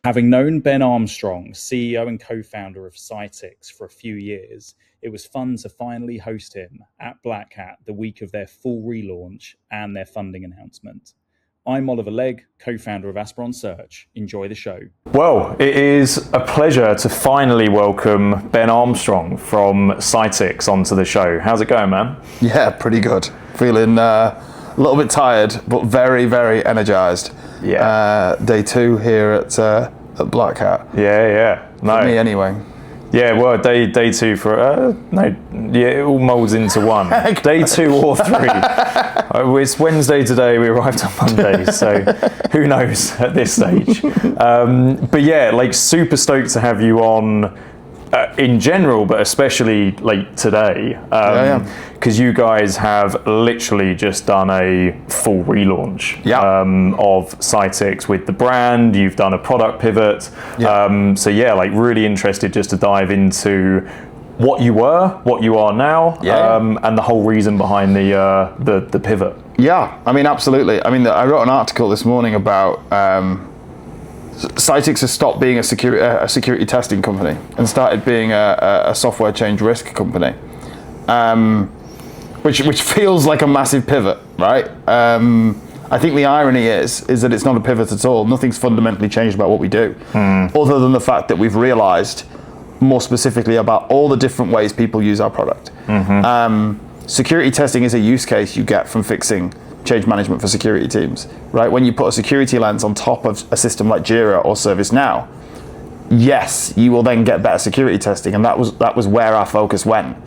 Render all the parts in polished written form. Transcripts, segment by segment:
Having known Ben Armstrong, CEO and co-founder of Cytix, for a few years, it was fun to finally host him at Black Hat the week of their full relaunch and their funding announcement. I'm Oliver Legg, co-founder of Aspiron Search. Enjoy the show. Well, it is a pleasure to finally welcome Ben Armstrong from Cytix onto the show. How's it going, man? Yeah, pretty good. Feeling a little bit tired, but very, very energized. Yeah. Day two here at Black Hat. Yeah. No. For me, anyway. Yeah, well, day two for it all molds into one. Day 2 or 3. It's Wednesday today. We arrived on Monday, so who knows at this stage. But yeah, like super stoked to have you on in general, but especially like today, because you guys have literally just done a full relaunch of Cytix with the brand. You've done a product pivot. So yeah, like really interested just to dive into what you were, what you are now, and the whole reason behind the pivot. Yeah, I mean, absolutely. I mean, I wrote an article this morning about Cytix has stopped being a security testing company and started being a software change risk company, which feels like a massive pivot, right? I think the irony is that it's not a pivot at all. Nothing's fundamentally changed about what we do, other than the fact that we've realized more specifically about all the different ways people use our product. Security testing is a use case you get from fixing change management for security teams, right? When you put a security lens on top of a system like Jira or ServiceNow, yes, you will then get better security testing, and that was where our focus went.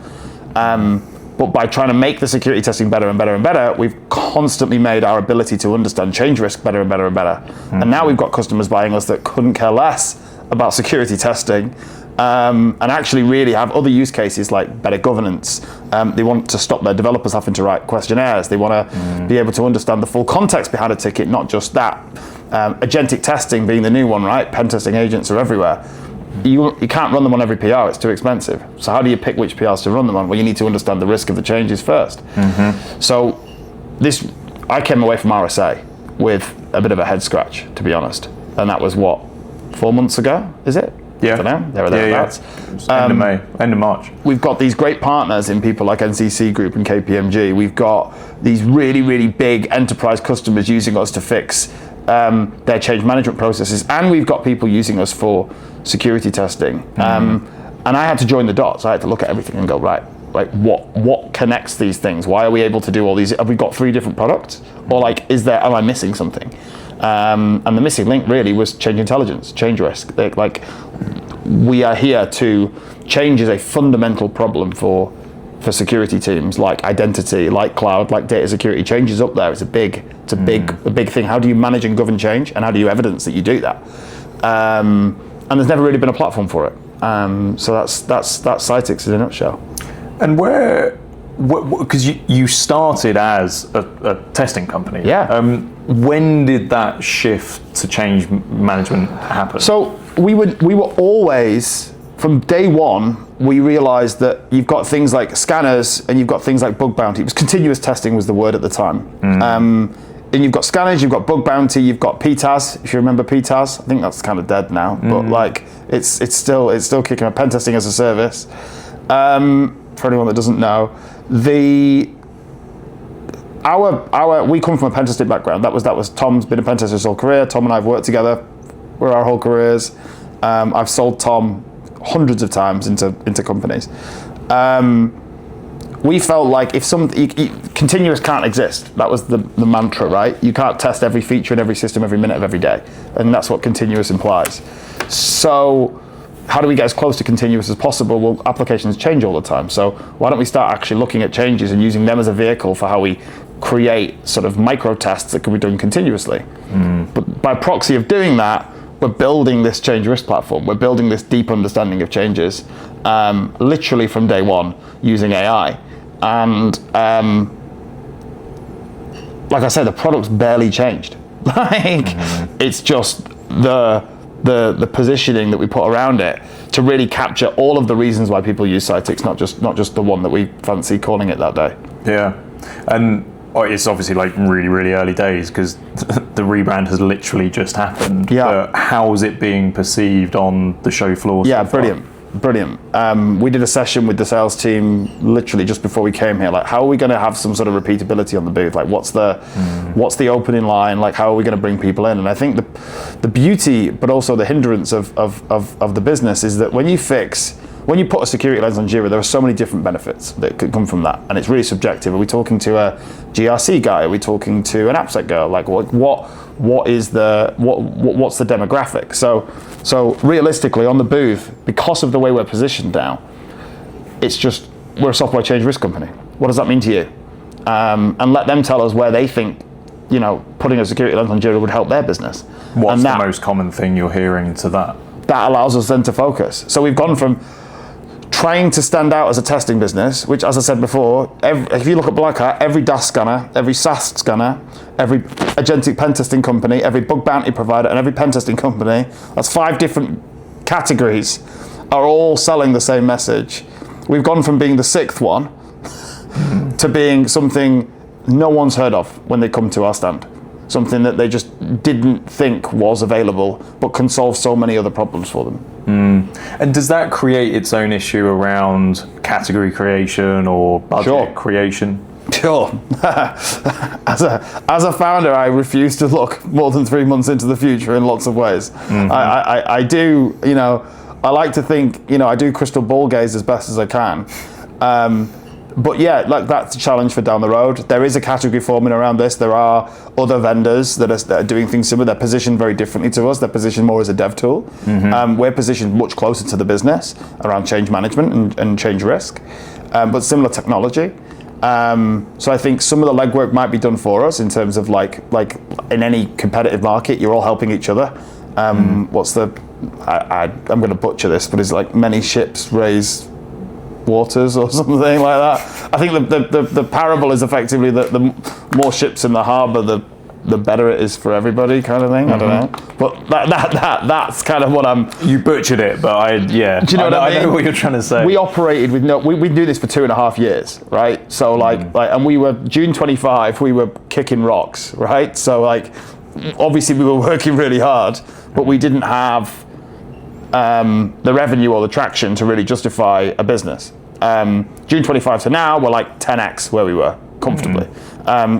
But by trying to make the security testing better and better and better, we've constantly made our ability to understand change risk better and better and better. And now we've got customers buying us that couldn't care less about security testing, and actually really have other use cases like better governance. They want to stop their developers having to write questionnaires. They want to be able to understand the full context behind a ticket, not just that. Agentic testing being the new one, right? Pen testing agents are everywhere. You can't run them on every PR, it's too expensive. So how do you pick which PRs to run them on? Well, you need to understand the risk of the changes first. So I came away from RSA with a bit of a head scratch, to be honest. And that was what, 4 months ago, is it? Yeah. Thereabouts. End of May, end of March. We've got these great partners in people like NCC Group and KPMG. We've got these really, really big enterprise customers using us to fix their change management processes, and we've got people using us for security testing. And I had to join the dots. I had to look at everything and go, right, like what connects these things? Why are we able to do all these? Have we got 3 different products? Or like, am I missing something? And the missing link really was change intelligence, change risk. Like, we are here to change is a fundamental problem for security teams, like identity, like cloud, like data security. Change is up there. It's a big thing. How do you manage and govern change, and how do you evidence that you do that? And there's never really been a platform for it. So that's Cytix in a nutshell. And because you started as a testing company. When did that shift to change management happen? So we were always, from day one, we realized that you've got things like scanners and you've got things like bug bounty. It was continuous testing was the word at the time. And you've got scanners, you've got bug bounty, you've got PTAS, if you remember PTAS. I think that's kind of dead now, but like it's still kicking. Pen testing as a service. For anyone that doesn't know, we come from a pen testing background. That was Tom's been a pen tester his whole career. Tom and I have worked together for our whole careers. I've sold Tom hundreds of times into companies. We felt like if continuous can't exist. That was the mantra, right? You can't test every feature in every system every minute of every day, and that's what continuous implies. So how do we get as close to continuous as possible? Well, applications change all the time. So why don't we start actually looking at changes and using them as a vehicle for how we create sort of micro tests that can be done continuously. But by proxy of doing that, we're building this change risk platform. We're building this deep understanding of changes, literally from day one using AI. And like I said, the product's barely changed. It's just the positioning that we put around it to really capture all of the reasons why people use Cytix, not just the one that we fancy calling it that day. Yeah, and it's obviously like really, really early days because the rebrand has literally just happened. Yeah. But how is it being perceived on the show floor? Yeah, so far? brilliant. We did a session with the sales team literally just before we came here. Like, how are we going to have some sort of repeatability on the booth? Like, what's the opening line? Like, how are we going to bring people in? And I think the beauty, but also the hindrance of the business is that when you put a security lens on Jira, there are so many different benefits that could come from that, and it's really subjective. Are we talking to a GRC guy? Are we talking to an AppSec girl? Like, what's the demographic? So realistically, on the booth, because of the way we're positioned now, it's just we're a software change risk company. What does that mean to you? And let them tell us where they think, putting a security lens on Jira would help their business. What's the most common thing you're hearing to that? That allows us then to focus. So we've gone from trying to stand out as a testing business, which, as I said before, if you look at Black Hat, every DAS scanner, every SaaS scanner, every agentic pen testing company, every bug bounty provider, and every pen testing company, that's 5 different categories, are all selling the same message. We've gone from being the 6th one to being something no one's heard of when they come to our stand. Something that they just didn't think was available, but can solve so many other problems for them. And does that create its own issue around category creation or budget creation? Sure. As a founder, I refuse to look more than 3 months into the future in lots of ways. I do, I like to think, I do crystal ball gaze as best as I can. But yeah, like that's a challenge for down the road. There is a category forming around this. There are other vendors that are doing things similar. They're positioned very differently to us. They're positioned more as a dev tool. We're positioned much closer to the business around change management and change risk, but similar technology. So I think some of the legwork might be done for us in terms of like in any competitive market, you're all helping each other. I'm going to butcher this, but it's like many ships raise waters or something like that. I think the parable is effectively that the more ships in the harbour, the better it is for everybody, kind of thing. I don't know, but that's kind of what I'm. You butchered it, but do you know what I mean? I know what you're trying to say. We operated with we do this for 2.5 years, right? So and we were June 25, we were kicking rocks, right? So obviously we were working really hard, but we didn't have the revenue or the traction to really justify a business. June 25 to now, we're like 10x where we were comfortably.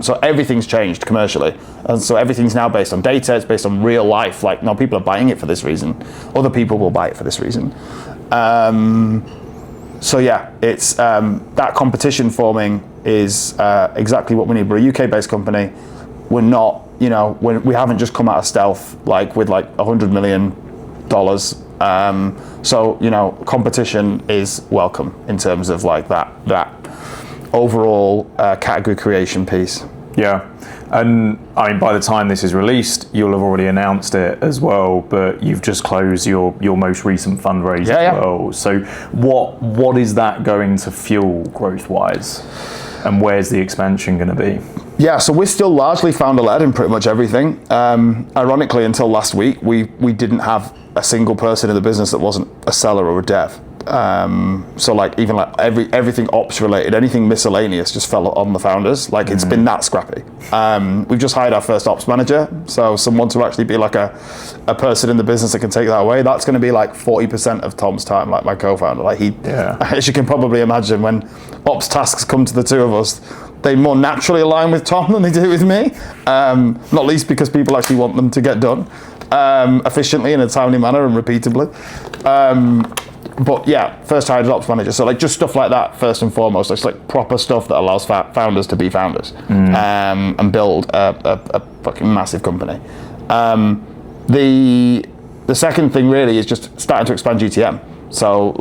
So everything's changed commercially, and so everything's now based on data. It's based on real life. Like, no, people are buying it for this reason. Other people will buy it for this reason. So yeah, it's that competition forming is exactly what we need. We're a UK-based company. We're not, we haven't just come out of stealth with $100 million. So competition is welcome in terms of that overall category creation piece. Yeah, and I mean, by the time this is released, you'll have already announced it as well. But you've just closed your most recent fundraise as well. So what is that going to fuel growth wise, and where's the expansion going to be? Yeah, so we're still largely founder-led in pretty much everything. Ironically, until last week, we didn't have a single person in the business that wasn't a seller or a dev. So everything ops related, anything miscellaneous just fell on the founders. It's been that scrappy. We've just hired our first ops manager, so someone to actually be like a person in the business that can take that away. That's going to be 40% of Tom's time, my co-founder. As you can probably imagine, when ops tasks come to the two of us, they more naturally align with Tom than they do with me. Not least because people actually want them to get done efficiently in a timely manner and repeatably. But yeah, first hired ops manager. So just stuff like that first and foremost. It's proper stuff that allows founders to be founders and build a fucking massive company. The second thing really is just starting to expand GTM. So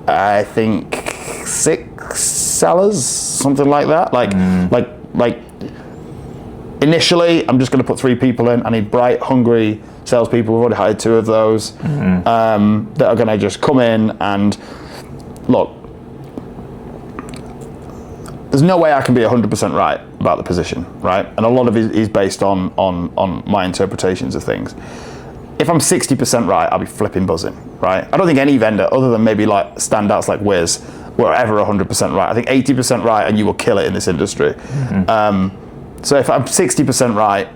I think 6 sellers, something like that. Initially, I'm just going to put 3 people in. I need bright, hungry salespeople. We've already hired 2 of those that are going to just come in and look. There's no way I can be 100% right about the position, right? And a lot of it is based on my interpretations of things. If I'm 60% right, I'll be flipping buzzing, right? I don't think any vendor, other than maybe standouts like Wiz, were ever 100% right. I think 80% right and you will kill it in this industry. So if I'm 60% right,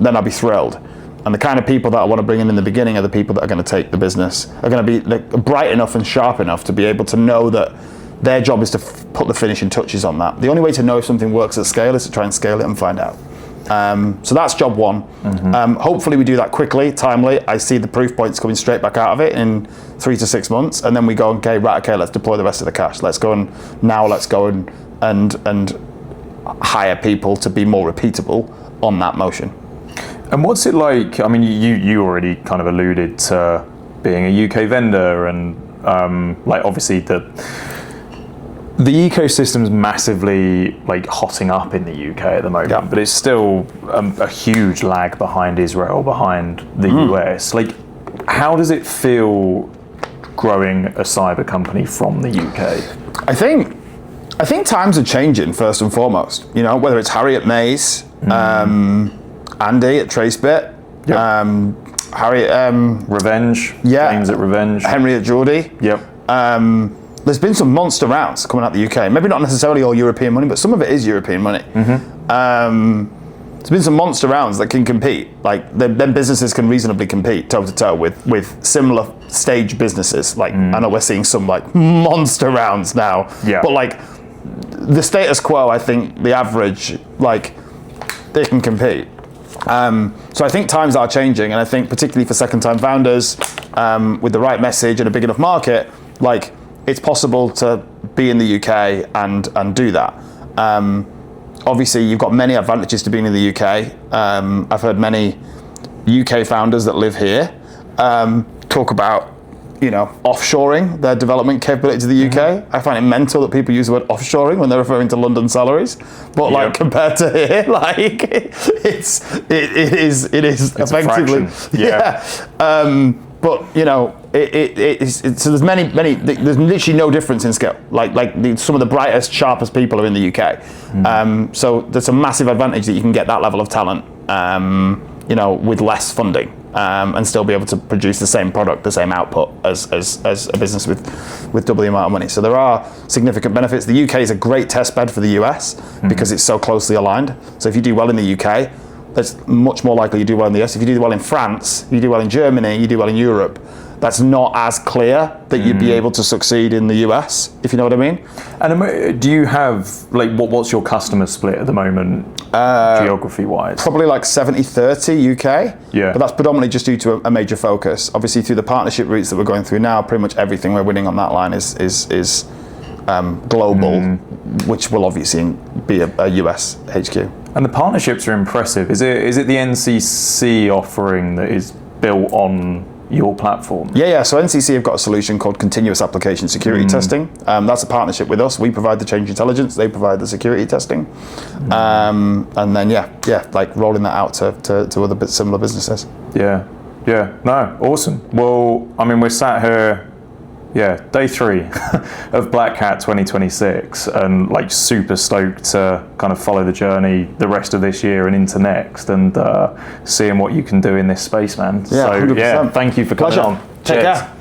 then I'll be thrilled. And the kind of people that I want to bring in the beginning are the people that are going to take the business, are going to be like, bright enough and sharp enough to be able to know that their job is to put the finishing touches on that. The only way to know if something works at scale is to try and scale it and find out. So that's job one. Hopefully we do that quickly, timely. I see the proof points coming straight back out of it in 3 to 6 months, and then we go, okay, let's deploy the rest of the cash. Let's go and hire people to be more repeatable on that motion. And what's it like? I mean, you already kind of alluded to being a UK vendor, and like obviously the ecosystem's massively like hotting up in the UK at the moment, but it's still a huge lag behind Israel, behind the US. Like, how does it feel growing a cyber company from the UK? I think times are changing first and foremost. You know, whether it's Harry at Maze, Andy at Tracebit, Harry at Revenge, James at Revenge, Henry at Geordie. There's been some monster rounds coming out the UK. Maybe not necessarily all European money, but some of it is European money. There's been some monster rounds that can compete. Like, then businesses can reasonably compete toe to toe with similar stage businesses. Like, I know we're seeing some like monster rounds now, but like the status quo, I think the average, like, they can compete. So I think times are changing, and I think particularly for second-time founders, with the right message and a big enough market, like, it's possible to be in the UK and do that. Obviously, you've got many advantages to being in the UK. I've heard many UK founders that live here talk about, you know, offshoring their development capability to the UK. I find it mental that people use the word offshoring when they're referring to London salaries, but like compared to here, like it is effectively but you know, so there's there's literally no difference in scale. Some of the brightest, sharpest people are in the UK. So there's a massive advantage that you can get that level of talent, you know, with less funding, and still be able to produce the same product, the same output as a business with double the amount of money. So there are significant benefits. The UK is a great test bed for the US because it's so closely aligned. So if you do well in the UK, that's much more likely you do well in the US. If you do well in France, you do well in Germany, you do well in Europe, that's not as clear that you'd be able to succeed in the US, if you know what I mean. And do you have, like, what's your customer split at the moment, geography-wise? Probably like 70-30 UK, but that's predominantly just due to a major focus. Obviously, through the partnership routes that we're going through now, pretty much everything we're winning on that line is global, which will obviously be a US HQ. And the partnerships are impressive. Is it the NCC offering that is built on your platform? Yeah. So NCC have got a solution called Continuous Application Security Testing. That's a partnership with us. We provide the change intelligence, they provide the security testing. And then like rolling that out to other similar businesses. Yeah. No, awesome. Well, I mean, we're sat here, day 3 of Black Hat 2026, and like super stoked to kind of follow the journey the rest of this year and into next, and seeing what you can do in this space, man. Yeah, 100%. Thank you for coming on. Take care.